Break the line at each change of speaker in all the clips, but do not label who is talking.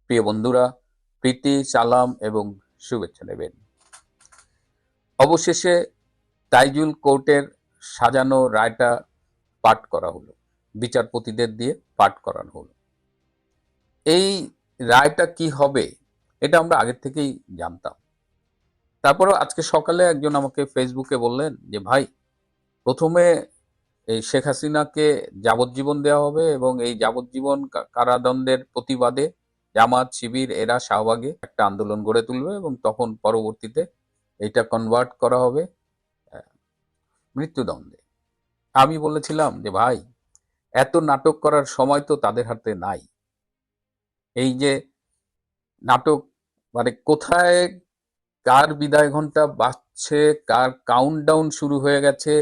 প্রিয় বন্ধুরা, প্রীতি, সালাম এবং শুভেচ্ছা নেবেন। অবশেষে তাইজুল কোর্টের সাজানো রায়টা পাঠ করা হলো, বিচারপতিদের দিয়ে পাঠ করানো হলো। এই রায়টা কি হবে এটা আমরা আগের থেকেই জানতাম। তারপরে আজকে সকালে একজন আমাকে ফেসবুকে বললেন যে ভাই, প্রথমে এই শেখ হাসিনাকে যাবজ্জীবন দেওয়া হবে এবং এই যাবজ্জীবন কারাদণ্ডের প্রতিবাদে জামাত, শিবির এরা শাহবাগে একটা আন্দোলন গড়ে তুলবে এবং তখন পরবর্তীতে এটা কনভার্ট করা হবে মৃত্যুদণ্ডে। আমি বলেছিলাম যে ভাই, এত নাটক করার সময় তো তাদের হাতে নাই। এই যে নাটক, মানে কোথায় কার বিদায় ঘন্টা বাজছে, কার কাউন্টডাউন শুরু হয়ে গেছে,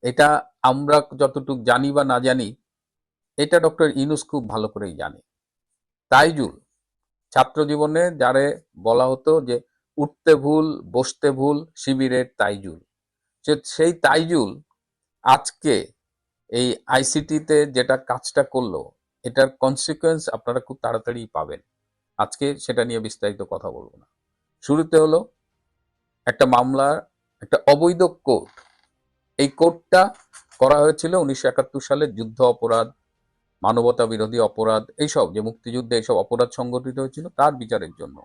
এটা আমরা যতটুকু জানি বা না জানি, এটা ডক্টর ইউনূস খুব ভালো করেই জানে। তাইজুল ছাত্র জীবনে যারে বলা হতো যে উঠতে ভুল বসতে ভুল শিবিরের তাইজুল, সেই তাইজুল আজকে এই আইসিটিতে যেটা কাজটা করলো, এটার কনসিকুয়েন্স আপনারা খুব তাড়াতাড়ি পাবেন। আজকে সেটা নিয়ে বিস্তারিত কথা বলবো না। শুরুতে হলো একটা মামলা, একটা অবৈধ কোর্ট। এই কোর্টটা করা হয়েছিল 1971 সালে যুদ্ধ অপরাধ, মানবতা বিরোধী অপরাধ, এইসব যে মুক্তিযুদ্ধে এইসব অপরাধ সংগঠিত হয়েছিল তার বিচারের জন্য।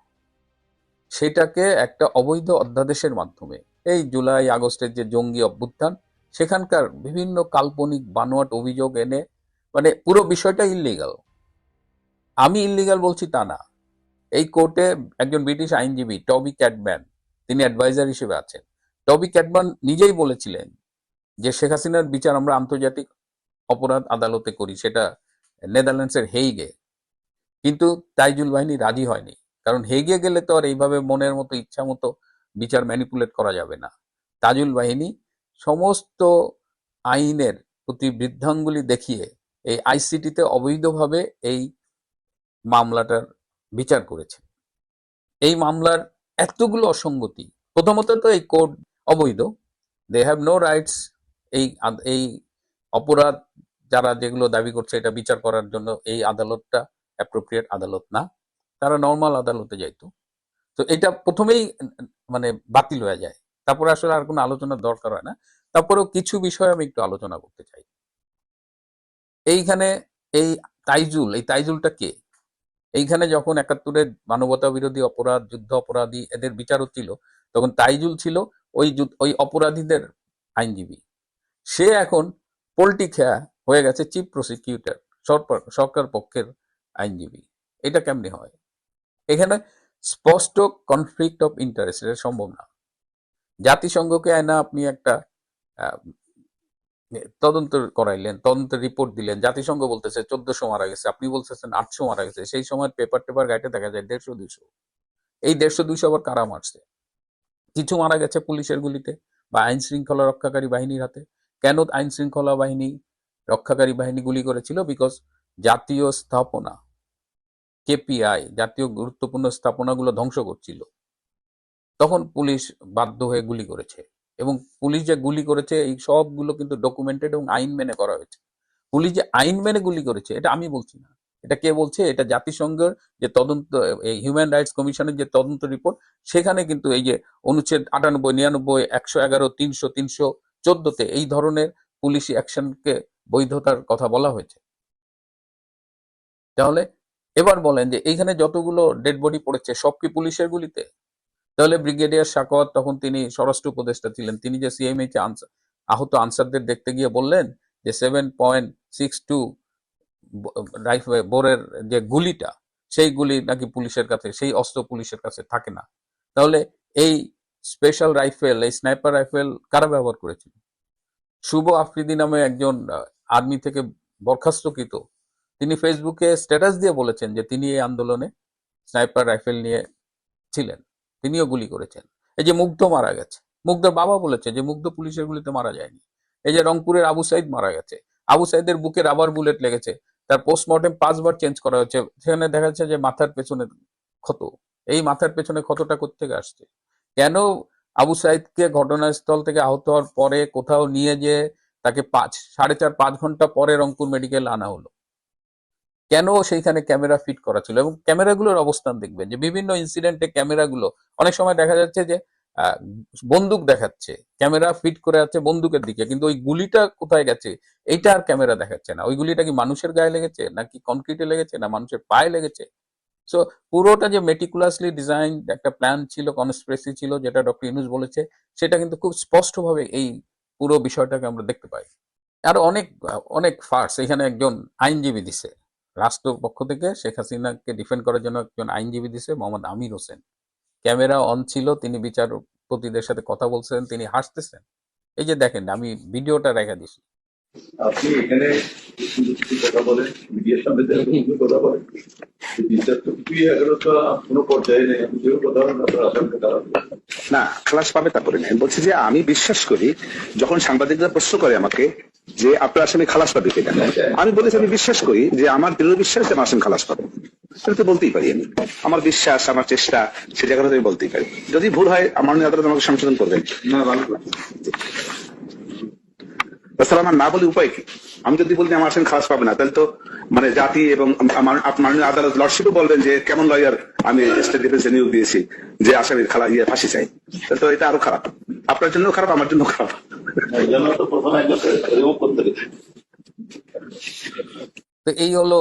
সেটাকে একটা অবৈধ অধ্যাদেশের মাধ্যমে এই জুলাই আগস্টের যে জঙ্গি অভ্যুত্থান, সেখানকার বিভিন্ন কাল্পনিক বানোয়াট অভিযোগ এনে, মানে পুরো বিষয়টা ইল্লিগাল। আমি ইল্লিগাল বলছি তা না। এই কোর্টে একজন ব্রিটিশ আইনজীবী টবি ক্যাটম্যান, তিনি অ্যাডভাইজার হিসেবে আছেন। টবি ক্যাটম্যান নিজেই বলেছিলেন যে শেখ হাসিনার বিচার আমরা আন্তর্জাতিক অপরাধ আদালতে করি, সেটা নেদারল্যান্ডসের হেইগে। কিন্তু তাইজুল বাহিনী রাজি হয়নি, কারণ হেগে গেলে তো আর এইভাবে মনের মতো ইচ্ছা মতো বিচার ম্যানিপুলেট করা যাবে না। তাইজুল বাহিনী সমস্ত আইনের প্রতি বৃদ্ধাঙ্গুলি দেখিয়ে এই আইসিটিতে অবৈধভাবে এই মামলাটার বিচার করেছে। এই মামলার এতগুলো অসঙ্গতি, প্রথমত তো এই কোর্ট অবৈধ, দে হ্যাভ নো রাইটস। এই এই অপরাধ যারা যেগুলো দাবি করছে এটা বিচার করার জন্য এই আদালতটা অ্যাপ্রোপ্রিয়েট আদালত না, তারা নর্মাল আদালতে যাইতো। তো এটা প্রথমেই মানে বাতিল হয়ে যায়, তারপরে আসলে আর কোনো আলোচনার দরকার হয় না। তারপরেও কিছু বিষয় আমি একটু আলোচনা করতে চাই। এইখানে এই তাইজুলটা কে? এইখানে যখন 71-এর মানবতা বিরোধী অপরাধ, যুদ্ধ অপরাধী এদের বিচার হচ্ছিল, তখন তাইজুল ছিল ওই অপরাধীদের আইনজীবী। সে এখন পলিটিক্যাল হয়ে গেছে চিফ প্রসিকিউটর, সরকার পক্ষের আইনজীবী। এটা কেমনে হয়? এখানে স্পষ্ট কনফ্লিক্ট অফ ইন্টারেস্ট, এটা সম্ভব না। জাতিসংঘকে আয়না আপনি একটা তদন্ত করাইলেন, তদন্তের রিপোর্ট দিলেন, জাতিসংঘ বলতেছে 1400 মারা গেছে, আপনি বলতেছেন 800 মারা গেছে। সেই সময় পেপার টেপার ঘাটে দেখা যায় 150-200। এই 150-200 আবার কারা মারছে? কিছু মারা গেছে পুলিশের গুলিতে বা আইন শৃঙ্খলা রক্ষাকারী বাহিনীর হাতে। কেন আইন শৃঙ্খলা বাহিনী রক্ষাকারী বাহিনী গুলি করেছিল? বিকজ জাতীয় স্থাপনা, কেপিআই, জাতীয় গুরুত্বপূর্ণ স্থাপনাগুলো ধ্বংস করছিল, তখন পুলিশ বাধ্য হয়ে গুলি করেছে। এবং পুলিশ যে গুলি করেছে এই সবগুলো কিন্তু ডকুমেন্টেড এবং আইন মেনে করা হয়েছে। পুলিশ যে আইন মেনে গুলি করেছে এটা আমি বলছি না, এটা কে বলছে? এটা জাতিসংঘের যে তদন্ত, এই হিউম্যান রাইটস কমিশনের যে তদন্ত রিপোর্ট, সেখানে কিন্তু এই যে অনুচ্ছেদ 98, 99, 111, 300, 314-তে এই ধরনের পুলিশি অ্যাকশনকে বৈধতার কথা বলা হয়েছে। তাহলে এবার বলেন যে এইখানে যতগুলো ডেড বডি পড়েছে সব কি পুলিশের গুলিতে? তাহলে ব্রিগেডিয়ার সাখাওয়াত, তখন তিনি স্বরাষ্ট্র উপদেষ্টা ছিলেন, তিনি যে সিএমএইচে আহত আনসারদের দেখতে গিয়ে বললেন যে 7.62 বোরের যে গুলিটা, সেই গুলি নাকি পুলিশের কাছে, সেই অস্ত্র পুলিশের কাছে থাকে না। তাহলে এই স্পেশাল রাইফেল, এই স্নাইপার রাইফেল কারা ব্যবহার করেছিল? শুভ আফ্রিদি নামে একজন আর্মি থেকে বরখাস্তকৃত, তিনি ফেসবুকে স্ট্যাটাস দিয়ে বলেছেন যে তিনি এই আন্দোলনে স্নাইপার রাইফেল নিয়ে ছিলেন, তিনিও গুলি করেছেন। এই যে মুগ্ধ মারা গেছে, মুগ্ধর বাবা বলেছে যে মুগ্ধ পুলিশের গুলিতে মারা যায়নি। এই যে রংপুরের আবু সাইদ মারা গেছে, আবু সাইদের বুকে রাবার বুলেট লেগেছে, তার পোস্টমর্টেম 5 বার চেঞ্জ করা হয়েছে, সেখানে দেখা যাচ্ছে যে মাথার পেছনে ক্ষত। এই মাথার পেছনে ক্ষতটা কোত্থেকে আসছে? কেন আবু সাইদকে ঘটনাস্থল থেকে আহত হওয়ার পরে কোথাও নিয়ে যে তাকে 4.5-5 ঘন্টা পরে রংপুর মেডিকেল আনা হলো? কেন সেইখানে ক্যামেরা ফিট করা ছিল এবং ক্যামেরাগুলোর অবস্থান দেখবেন যে বিভিন্ন ইনসিডেন্টে ক্যামেরাগুলো অনেক সময় দেখা যাচ্ছে যে আহ, বন্দুক দেখাচ্ছে, ক্যামেরা ফিট করে আছে বন্দুকের দিকে, কিন্তু ওই গুলিটা কোথায় গেছে এইটা আর ক্যামেরা দেখাচ্ছে না। ওই গুলিটা কি মানুষের গায়ে লেগেছে নাকি কনক্রিটে লেগেছে না মানুষের পায়ে লেগেছে? সো পুরোটা যে মেটিকুলাসলি ডিজাইন একটা প্ল্যান ছিল, কনস্পিরেসি ছিল, যেটা ডক্টর ইউনূস বলেছে, সেটা কিন্তু খুব স্পষ্টভাবে এই পুরো বিষয়টাকে আমরা দেখতে পাই। আরো অনেক অনেক ফার্স এখানে একজন আইনজীবী দিছে, রাষ্ট্রপক্ষ থেকে শেখ হাসিনাকে ডিফেন্ড করার জন্য একজন আইনজীবী দিছে, মোহাম্মদ আমির হোসেন। ক্যামেরা অন ছিল, তিনি বিচারপতিদের সাথে কথা বলছেন, তিনি হাসতেছেন। এই যে দেখেন, আমি ভিডিওটা রেখে দিছি।
আপনি এখানে সুন্দর কিছু কথা বলেন, মিডিয়ার সামনে সুন্দর কথা বলেন, বিচার তো কিছুই এখনো তো কোনো পর্যায়ে নেই। আপনি যেও কথা বলেন আপনার আসামকে খারাপ
না, খালাস পাবে তারপরে আমি বলছি যে আমি বিশ্বাস করি যখন সাংবাদিকরা প্রশ্ন করে আমাকে যে আপনার আসামি খালাস পাবে কিনা, আমি বলেছি আমি বিশ্বাস করি যে আমার দৃঢ় বিশ্বাস যে আমার আসামি খালাস পাবে। সেটা তো বলতেই পারি আমি, আমার বিশ্বাস, আমার চেষ্টা, সে জায়গাটা আমি বলতেই পারি। যদি ভুল হয় আমার আদালত আমাকে সংশোধন করবেন।
না, ভালো কথা।
তাছাড়া আমার না বলে উপায় কি? আমি যদি বলি আমার আসামি খালাস পাবে না, তাহলে তো মানে জাতি এবং মাননীয় আদালত লর্ডশিপও বলবেন যে কেমন লয়ার আমি স্টেট ডিফেন্সে নিয়োগ দিয়েছি যে আসামির ফাঁসি চাই। তাহলে তো এটা আরো খারাপ, আপনার জন্য খারাপ, আমার জন্য খারাপ।
এই জন্য তো প্রথমে রিমুভ করতে গেছে।
তো এই হলো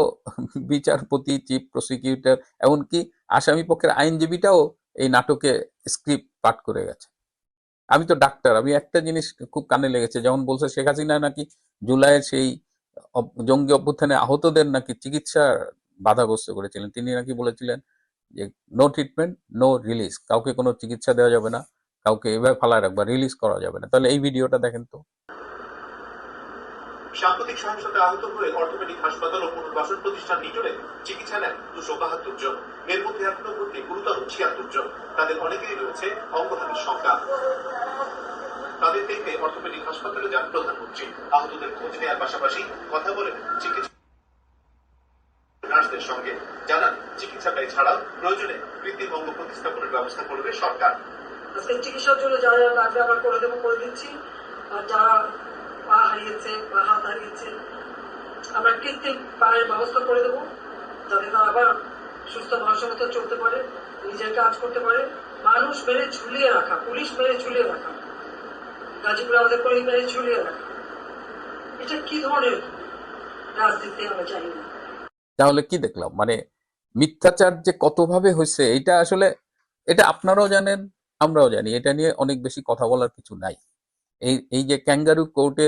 বিচারপতি, চিফ প্রসিকিউটর, এমনকি আসামি পক্ষের আইনজীবীটাও এই নাটকে স্ক্রিপ্ট পাঠ করে গেছে। আমি তো ডাক্তার, আমি একটা জিনিস খুব কানে লেগেছে, যেমন বলছে শেখ হাসিনা নাকি জুলাইয়ের সেই জঙ্গি অভ্যুত্থানে আহতদের নাকি চিকিৎসা বাধাগ্রস্ত করেছিলেন। তিনি নাকি বলেছিলেন যে নো ট্রিটমেন্ট নো রিলিজ, কাউকে কোনো চিকিৎসা দেওয়া যাবে না, কাউকে এভাবে ফালায় রাখবা, রিলিজ করা যাবে না। তাহলে এই ভিডিওটা দেখেন তো।
সাম্প্রতিক সহিংসতা আহত হয়ে অর্থোপেডিক হাসপাতাল ও পুনর্বাসন প্রতিষ্ঠান নিটোরে চিকিৎসা নেন 272 জন। এর মধ্যে এখনো ভর্তি গুরুতর 76 জন। তাদের অনেকেরই রয়েছে অঙ্গহানির শঙ্কা। তাদের দেখতে অর্থোপেডিক হাসপাতালে যান প্রধানমন্ত্রী। আহতদের খোঁজ নেওয়ার পাশাপাশি কথা বলেন চিকিৎসা নার্সদের সঙ্গে। জানান চিকিৎসা ব্যয় ছাড়াও প্রয়োজনে কৃত্রিম অঙ্গ প্রতিস্থাপনের ব্যবস্থা করবে সরকার।
আজকে চিকিৎসার জন্য যারা লাগবে আমরা করে দেবো, করে দিচ্ছি। আর যারা পা হারিয়েছে বা হাত হারিয়েছে আমরা কৃত্রিম পায়ের ব্যবস্থা করে দেবো, যাতে তারা আবার সুস্থ মানুষের মতো চলতে পারে, নিজের কাজ করতে পারে। মানুষ মেরে ঝুলিয়ে রাখা, পুলিশ মেরে ঝুলিয়ে রাখা, গাজীপুরে আমাদের পুলিশ মেরে ঝুলিয়ে রাখা, এটা কি ধরনের রাজনীতি আমরা জানি না।
তাহলে কি দেখলাম, মানে মিথ্যাচার যে কতভাবে হয়েছে এটা আসলে, এটা আপনারাও জানেন, আমরাও জানি। এটা নিয়ে অনেক বেশি কথা বলার কিছু নাই। এই এই যে ক্যাঙ্গারু কোর্টে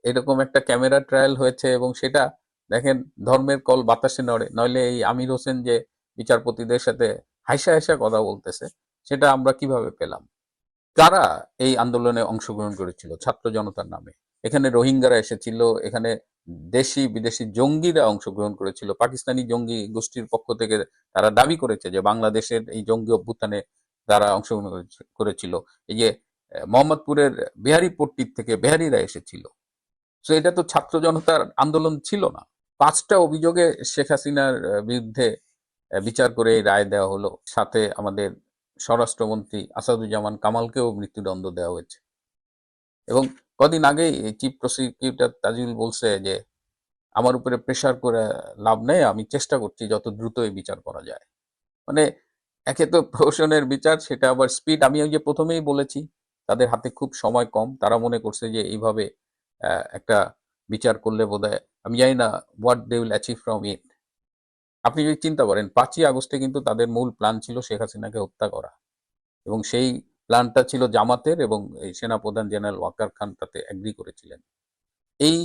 এরকম একটা ক্যামেরা ট্রায়াল হয়েছে এবং সেটা দেখেন ধর্মের কল বাতাসে নড়ে, নইলে এই আমির হোসেন যে বিচারপতিদের সাথে হাসা হাসা কথা বলতেছে, সেটা আমরা কিভাবে পেলাম? কারা এই আন্দোলনে অংশগ্রহণ করেছিল ছাত্র জনতার নামে? এখানে রোহিঙ্গারা এসেছিল, এখানে দেশি বিদেশি জঙ্গিরা অংশগ্রহণ করেছিল, পাকিস্তানি জঙ্গি গোষ্ঠীর পক্ষ থেকে তারা দাবি করেছে যে বাংলাদেশের এই জঙ্গি অভ্যুত্থানে তারা অংশগ্রহণ করেছিল। এই যে মোহাম্মদপুরের বিহারীপট্টির থেকে বিহারীরা এসেছিল। তো এটা তো ছাত্র জনতার আন্দোলন ছিল না? 5টা অভিযোগে শেখ হাসিনার বিরুদ্ধে বিচার করে এই রায় দেওয়া হলো। সাথে আমাদের স্বরাষ্ট্রমন্ত্রী আসাদুজ্জামান কামালকেও মৃত্যুদণ্ড দেওয়া হয়েছে। এবং কদিন আগেই চিফ প্রসিকিউটর তাজুল বলছে যে আমার উপরে প্রেশার করে লাভ নেই, আমি চেষ্টা করছি যত দ্রুত এই বিচার করা যায়। মানে একে তো প্রহসনের বিচার, সেটা আবার স্পিড। আমি ওই যে প্রথমেই বলেছি তাদের হাতে খুব সময় কম, তারা মনে করছে যে এইভাবে একটা বিচার করলে বোধহয়, আমি জানি না what they will achieve from it. আপনি যদি চিন্তা করেন 5ই আগস্টে কিন্তু তাদের মূল প্ল্যান ছিল শেখ হাসিনাকে হত্যা করা, এবং সেই প্ল্যানটা ছিল জামাতের, এবং এই সেনাপ্রধান জেনারেল ওয়াকার খান তাতে এগ্রি করেছিলেন। এই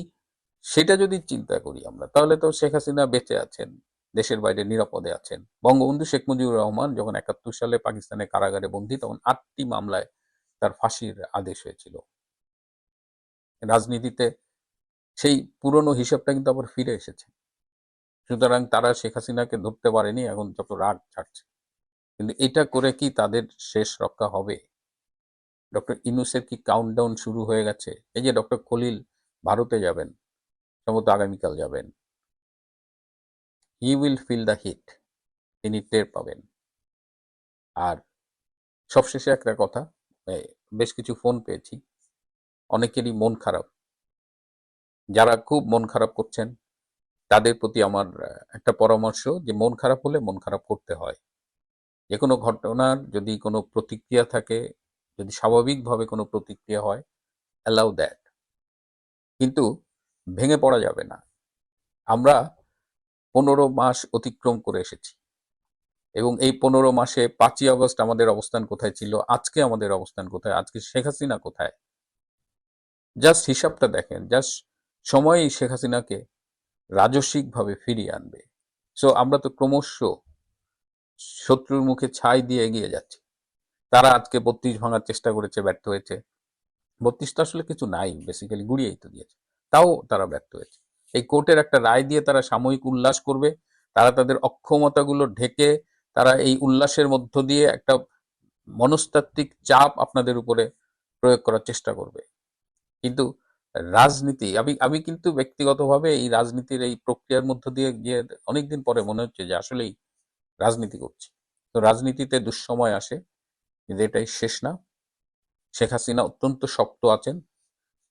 সেটা যদি চিন্তা করি আমরা, তাহলে তো শেখ হাসিনা বেঁচে আছেন, দেশের বাইরে নিরাপদে আছেন। বঙ্গবন্ধু শেখ মুজিবুর রহমান যখন 71 সালে পাকিস্তানের কারাগারে বন্দী, তখন 8টি মামলায় তার ফাঁসির আদেশ হয়েছিল। রাজনীতিতে সেই পুরনো হিসাবটা কিন্তু আবার ফিরে এসেছে। সুতরাং তারা শেখ হাসিনাকে ধরতে পারেনি, এখন যত রাগ ছাড়ছে। কিন্তু এটা করে কি তাদের শেষ রক্ষা হবে? ডক্টর ইউনূসের কি কাউন্টডাউন শুরু হয়ে গেছে? এই যে ডক্টর খলিল ভারতে যাবেন, সম্ভবত আগামীকাল যাবেন, he will feel the heat, তিনি টের পাবেন। আর সবশেষে একটা কথা, বেশ কিছু ফোন পেয়েছি, অনেকেরই মন খারাপ। যারা খুব মন খারাপ করছেন তাদের প্রতি আমার একটা পরামর্শ যে মন খারাপ হলে মন খারাপ করতে হয়। যে কোনো ঘটনার যদি কোনো প্রতিক্রিয়া থাকে, যদি স্বাভাবিকভাবে কোনো প্রতিক্রিয়া হয়, অ্যালাউ দ্যাট। কিন্তু ভেঙে পড়া যাবে না। আমরা 15 মাস অতিক্রম করে এসেছি এবং এই 15 মাসে 5ই আগস্ট আমাদের অবস্থান কোথায় ছিল, আজকে আমাদের অবস্থান কোথায়, আজকে শেখ হাসিনা কোথায়? জাস্ট হিসাবটা দেখেন। জাস্ট সময়ই শেখ হাসিনাকে রাজস্বিকভাবে ফিরিয়ে আনবে। সো আমরা তো ক্রমশ শত্রুর মুখে ছাই দিয়ে এগিয়ে যাচ্ছি। তারা আজকে 32 ভাঙার চেষ্টা করেছে, ব্যর্থ হয়েছে। 32 তো আসলে কিছু নাই, বেসিক্যালি গুড়িয়েই তো দিয়েছে, তাও তারা ব্যর্থ হয়েছে। এই কোর্টের একটা রায় দিয়ে তারা সাময়িক উল্লাস করবে, তারা তাদের অক্ষমতাগুলো ঢেকে তারা এই উল্লাসের মধ্য দিয়ে একটা মনস্তাত্ত্বিক চাপ আপনাদের উপরে প্রয়োগ করার চেষ্টা করবে। কিন্তু রাজনীতি, আমি আমি কিন্তু ব্যক্তিগতভাবে এই রাজনীতির এই প্রক্রিয়ার মধ্য দিয়ে গিয়ে অনেকদিন পরে মনে হচ্ছে যে আসলেই রাজনীতি করছি। তো রাজনীতিতে দুঃসময় আসে, কিন্তু এটাই শেষ না। শেখ হাসিনা অত্যন্ত শক্ত আছেন,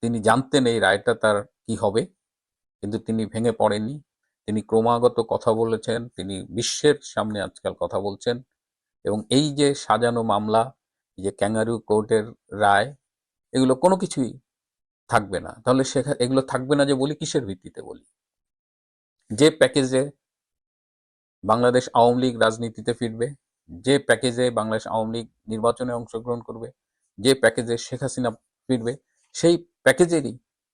তিনি জানতেন এই রায়টা তার কি হবে, কিন্তু তিনি ভেঙে পড়েননি। তিনি ক্রমাগত কথা বলেছেন, তিনি বিশ্বের সামনে আজকাল কথা বলছেন এবং এই যে সাজানো মামলা, এই যে ক্যাঙ্গারু কোর্টের রায়, এগুলো কোনো কিছুই থাকবে না। তাহলে এগুলো থাকবে না যে বলি কিসের ভিত্তিতে বলি? যে প্যাকেজে বাংলাদেশ আওয়ামী লীগ রাজনীতিতে ফিরবে, যে প্যাকেজে বাংলাদেশ আওয়ামী লীগ নির্বাচনে অংশগ্রহণ করবে, যে প্যাকেজে শেখ হাসিনা ফিরবে, সেই প্যাকেজেরই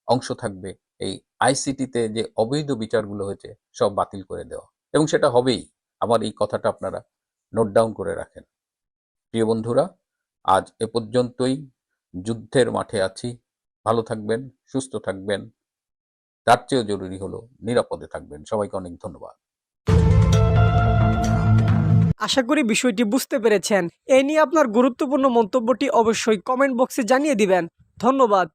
অংশ থাকবে এই আইসিটিতে যে অবৈধ বিচারগুলো হয়েছে সব বাতিল করে দেওয়া, এবং সেটা হবেই। আমার এই কথাটা আপনারা নোট ডাউন করে রাখেন। প্রিয় বন্ধুরা, আজ এ পর্যন্তই। যুদ্ধের মাঠে আছি। ভালো থাকবেন, সুস্থ থাকবেন, তার চেয়েও জরুরি হলো নিরাপদে থাকবেন। সবাইকে অনেক ধন্যবাদ।
আশা করি বিষয়টি বুঝতে পেরেছেন। এ নিয়ে আপনার গুরুত্বপূর্ণ মন্তব্যটি অবশ্যই কমেন্ট বক্সে জানিয়ে দিবেন। ধন্যবাদ।